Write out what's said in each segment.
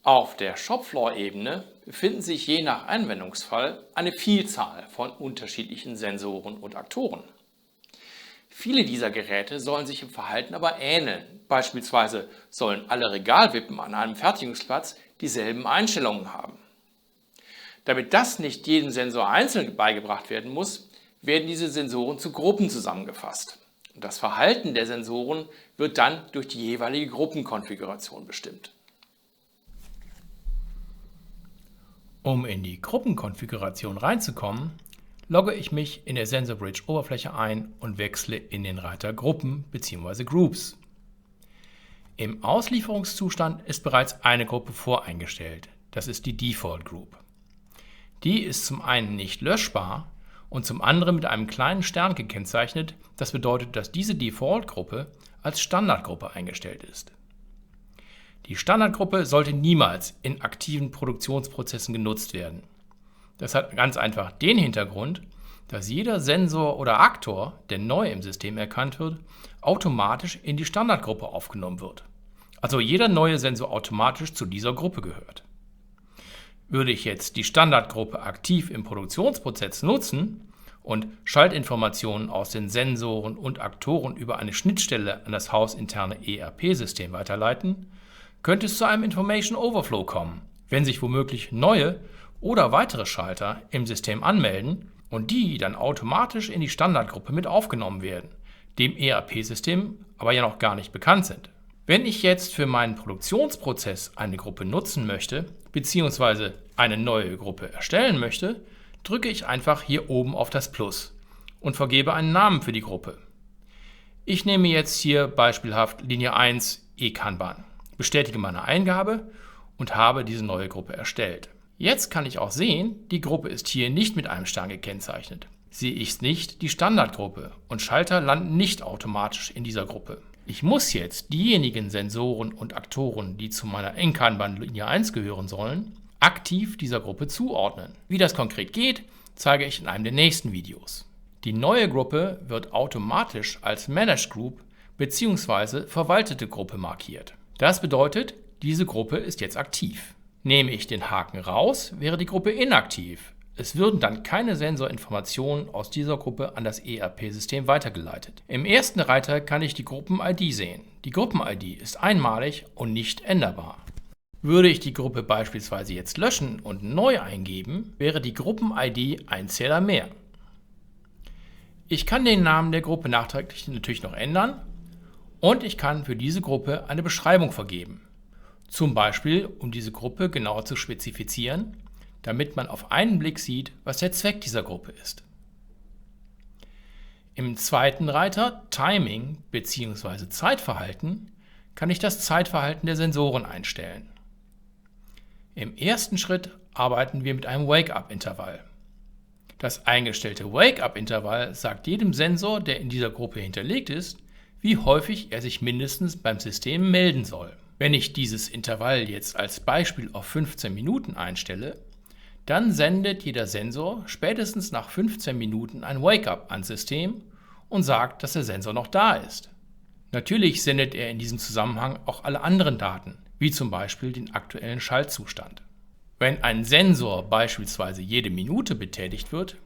Auf der Shopfloor-Ebene befinden sich je nach Anwendungsfall eine Vielzahl von unterschiedlichen Sensoren und Aktoren. Viele dieser Geräte sollen sich im Verhalten aber ähneln. Beispielsweise sollen alle Regalwippen an einem Fertigungsplatz dieselben Einstellungen haben. Damit das nicht jedem Sensor einzeln beigebracht werden muss, werden diese Sensoren zu Gruppen zusammengefasst. Und das Verhalten der Sensoren wird dann durch die jeweilige Gruppenkonfiguration bestimmt. Um in die Gruppenkonfiguration reinzukommen, logge ich mich in der SensorBridge-Oberfläche ein und wechsle in den Reiter Gruppen bzw. Groups. Im Auslieferungszustand ist bereits eine Gruppe voreingestellt, das ist die Default Group. Die ist zum einen nicht löschbar und zum anderen mit einem kleinen Stern gekennzeichnet, das bedeutet, dass diese Default-Gruppe als Standardgruppe eingestellt ist. Die Standardgruppe sollte niemals in aktiven Produktionsprozessen genutzt werden. Das hat ganz einfach den Hintergrund, dass jeder Sensor oder Aktor, der neu im System erkannt wird, automatisch in die Standardgruppe aufgenommen wird. Also jeder neue Sensor automatisch zu dieser Gruppe gehört. Würde ich jetzt die Standardgruppe aktiv im Produktionsprozess nutzen und Schaltinformationen aus den Sensoren und Aktoren über eine Schnittstelle an das hausinterne ERP-System weiterleiten, könnte es zu einem Information Overflow kommen, wenn sich womöglich neue oder weitere Schalter im System anmelden und die dann automatisch in die Standardgruppe mit aufgenommen werden, dem ERP-System aber ja noch gar nicht bekannt sind. Wenn ich jetzt für meinen Produktionsprozess eine Gruppe nutzen möchte, bzw. eine neue Gruppe erstellen möchte, drücke ich einfach hier oben auf das Plus und vergebe einen Namen für die Gruppe. Ich nehme jetzt hier beispielhaft Linie 1 E-Kanban, bestätige meine Eingabe und habe diese neue Gruppe erstellt. Jetzt kann ich auch sehen, die Gruppe ist hier nicht mit einem Stern gekennzeichnet. Sie ist nicht die Standardgruppe und Schalter landen nicht automatisch in dieser Gruppe. Ich muss jetzt diejenigen Sensoren und Aktoren, die zu meiner E-Kanban Linie 1 gehören sollen, aktiv dieser Gruppe zuordnen. Wie das konkret geht, zeige ich in einem der nächsten Videos. Die neue Gruppe wird automatisch als Managed Group bzw. verwaltete Gruppe markiert. Das bedeutet, diese Gruppe ist jetzt aktiv. Nehme ich den Haken raus, wäre die Gruppe inaktiv. Es würden dann keine Sensorinformationen aus dieser Gruppe an das ERP-System weitergeleitet. Im ersten Reiter kann ich die Gruppen-ID sehen. Die Gruppen-ID ist einmalig und nicht änderbar. Würde ich die Gruppe beispielsweise jetzt löschen und neu eingeben, wäre die Gruppen-ID ein Zähler mehr. Ich kann den Namen der Gruppe nachträglich natürlich noch ändern und ich kann für diese Gruppe eine Beschreibung vergeben. Zum Beispiel, um diese Gruppe genauer zu spezifizieren, damit man auf einen Blick sieht, was der Zweck dieser Gruppe ist. Im zweiten Reiter Timing bzw. Zeitverhalten kann ich das Zeitverhalten der Sensoren einstellen. Im ersten Schritt arbeiten wir mit einem Wake-up-Intervall. Das eingestellte Wake-up-Intervall sagt jedem Sensor, der in dieser Gruppe hinterlegt ist, wie häufig er sich mindestens beim System melden soll. Wenn ich dieses Intervall jetzt als Beispiel auf 15 Minuten einstelle, dann sendet jeder Sensor spätestens nach 15 Minuten ein Wake-up ans System und sagt, dass der Sensor noch da ist. Natürlich sendet er in diesem Zusammenhang auch alle anderen Daten, wie zum Beispiel den aktuellen Schaltzustand. Wenn ein Sensor beispielsweise jede Minute betätigt wird,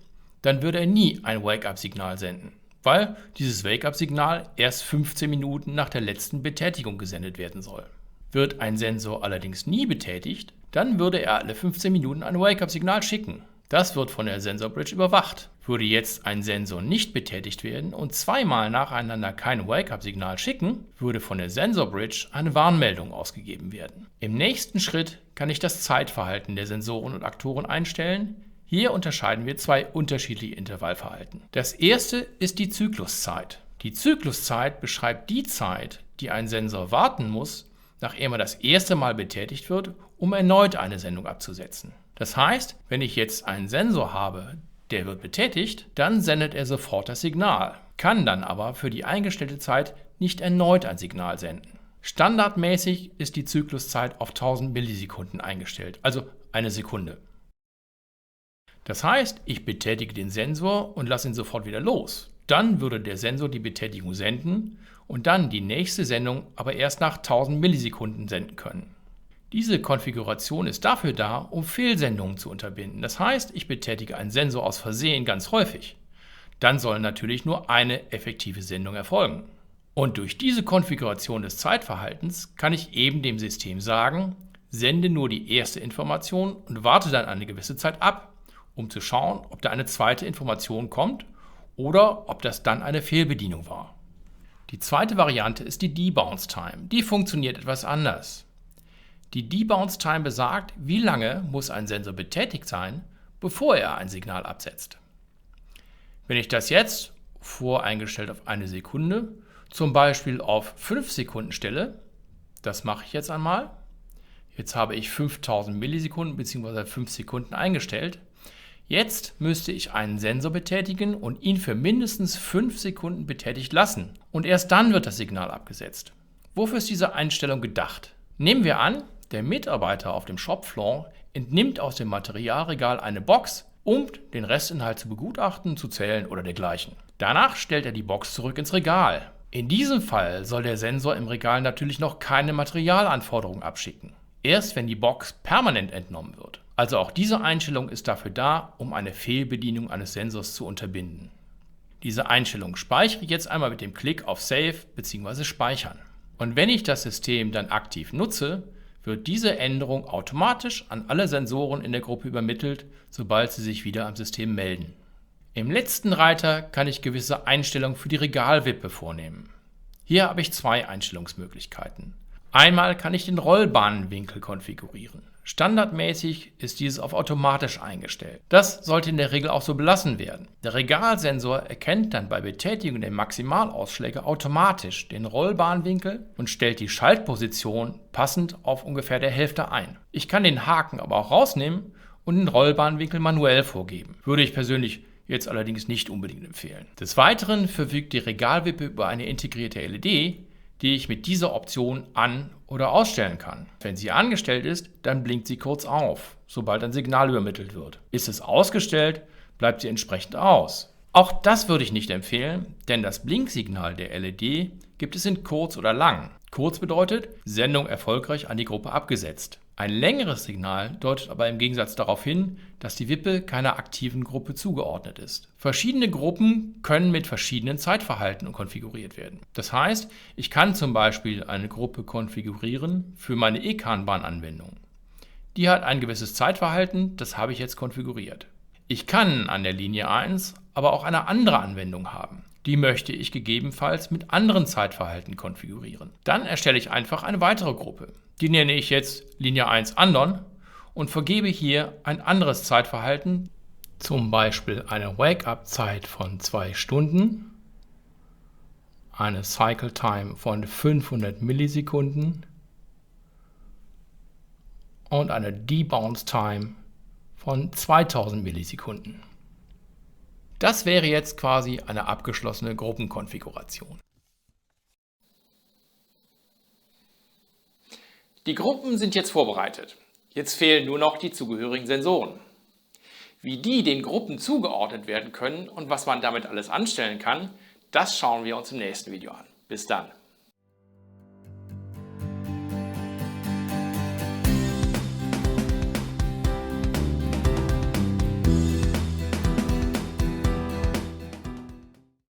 dann würde er nie ein Wake-up-Signal senden, weil dieses Wake-up-Signal erst 15 Minuten nach der letzten Betätigung gesendet werden soll. Wird ein Sensor allerdings nie betätigt, dann würde er alle 15 Minuten ein Wake-up-Signal schicken. Das wird von der SensorBridge überwacht. Würde jetzt ein Sensor nicht betätigt werden und zweimal nacheinander kein Wake-up-Signal schicken, würde von der SensorBridge eine Warnmeldung ausgegeben werden. Im nächsten Schritt kann ich das Zeitverhalten der Sensoren und Aktoren einstellen. Hier unterscheiden wir zwei unterschiedliche Intervallverhalten. Das erste ist die Zykluszeit. Die Zykluszeit beschreibt die Zeit, die ein Sensor warten muss, nachdem er das erste Mal betätigt wird, um erneut eine Sendung abzusetzen. Das heißt, wenn ich jetzt einen Sensor habe, der wird betätigt, dann sendet er sofort das Signal, kann dann aber für die eingestellte Zeit nicht erneut ein Signal senden. Standardmäßig ist die Zykluszeit auf 1000 Millisekunden eingestellt, also eine Sekunde. Das heißt, ich betätige den Sensor und lasse ihn sofort wieder los. Dann würde der Sensor die Betätigung senden und dann die nächste Sendung aber erst nach 1000 Millisekunden senden können. Diese Konfiguration ist dafür da, um Fehlsendungen zu unterbinden. Das heißt, ich betätige einen Sensor aus Versehen ganz häufig. Dann soll natürlich nur eine effektive Sendung erfolgen. Und durch diese Konfiguration des Zeitverhaltens kann ich eben dem System sagen, sende nur die erste Information und warte dann eine gewisse Zeit ab, um zu schauen, ob da eine zweite Information kommt oder ob das dann eine Fehlbedienung war. Die zweite Variante ist die Debounce Time. Die funktioniert etwas anders. Die Debounce Time besagt, wie lange muss ein Sensor betätigt sein, bevor er ein Signal absetzt. Wenn ich das jetzt, voreingestellt auf 1 Sekunde, zum Beispiel auf 5 Sekunden stelle, das mache ich jetzt einmal. Jetzt habe ich 5000 Millisekunden bzw. 5 Sekunden eingestellt. Jetzt müsste ich einen Sensor betätigen und ihn für mindestens 5 Sekunden betätigt lassen. Und erst dann wird das Signal abgesetzt. Wofür ist diese Einstellung gedacht? Nehmen wir an, der Mitarbeiter auf dem Shopfloor entnimmt aus dem Materialregal eine Box, um den Restinhalt zu begutachten, zu zählen oder dergleichen. Danach stellt er die Box zurück ins Regal. In diesem Fall soll der Sensor im Regal natürlich noch keine Materialanforderungen abschicken. Erst wenn die Box permanent entnommen wird. Also auch diese Einstellung ist dafür da, um eine Fehlbedienung eines Sensors zu unterbinden. Diese Einstellung speichere ich jetzt einmal mit dem Klick auf Save bzw. Speichern. Und wenn ich das System dann aktiv nutze, wird diese Änderung automatisch an alle Sensoren in der Gruppe übermittelt, sobald sie sich wieder am System melden. Im letzten Reiter kann ich gewisse Einstellungen für die Regalwippe vornehmen. Hier habe ich 2 Einstellungsmöglichkeiten. Einmal kann ich den Rollbahnwinkel konfigurieren. Standardmäßig ist dieses auf automatisch eingestellt. Das sollte in der Regel auch so belassen werden. Der Regalsensor erkennt dann bei Betätigung der Maximalausschläge automatisch den Rollbahnwinkel und stellt die Schaltposition passend auf ungefähr der Hälfte ein. Ich kann den Haken aber auch rausnehmen und den Rollbahnwinkel manuell vorgeben. Würde ich persönlich jetzt allerdings nicht unbedingt empfehlen. Des Weiteren verfügt die Regalwippe über eine integrierte LED, die ich mit dieser Option an- oder ausstellen kann. Wenn sie angestellt ist, dann blinkt sie kurz auf, sobald ein Signal übermittelt wird. Ist es ausgestellt, bleibt sie entsprechend aus. Auch das würde ich nicht empfehlen, denn das Blinksignal der LED gibt es in kurz oder lang. Kurz bedeutet, Sendung erfolgreich an die Gruppe abgesetzt. Ein längeres Signal deutet aber im Gegensatz darauf hin, dass die Wippe keiner aktiven Gruppe zugeordnet ist. Verschiedene Gruppen können mit verschiedenen Zeitverhalten konfiguriert werden. Das heißt, ich kann zum Beispiel eine Gruppe konfigurieren für meine E-Kanban-Anwendung. Die hat ein gewisses Zeitverhalten, das habe ich jetzt konfiguriert. Ich kann an der Linie 1 aber auch eine andere Anwendung haben. Die möchte ich gegebenenfalls mit anderen Zeitverhalten konfigurieren. Dann erstelle ich einfach eine weitere Gruppe. Die nenne ich jetzt Linie 1 Andon und vergebe hier ein anderes Zeitverhalten, zum Beispiel eine Wake-up-Zeit von 2 Stunden, eine Cycle-Time von 500 Millisekunden und eine Debounce-Time von 2000 Millisekunden. Das wäre jetzt quasi eine abgeschlossene Gruppenkonfiguration. Die Gruppen sind jetzt vorbereitet. Jetzt fehlen nur noch die zugehörigen Sensoren. Wie die den Gruppen zugeordnet werden können und was man damit alles anstellen kann, das schauen wir uns im nächsten Video an. Bis dann.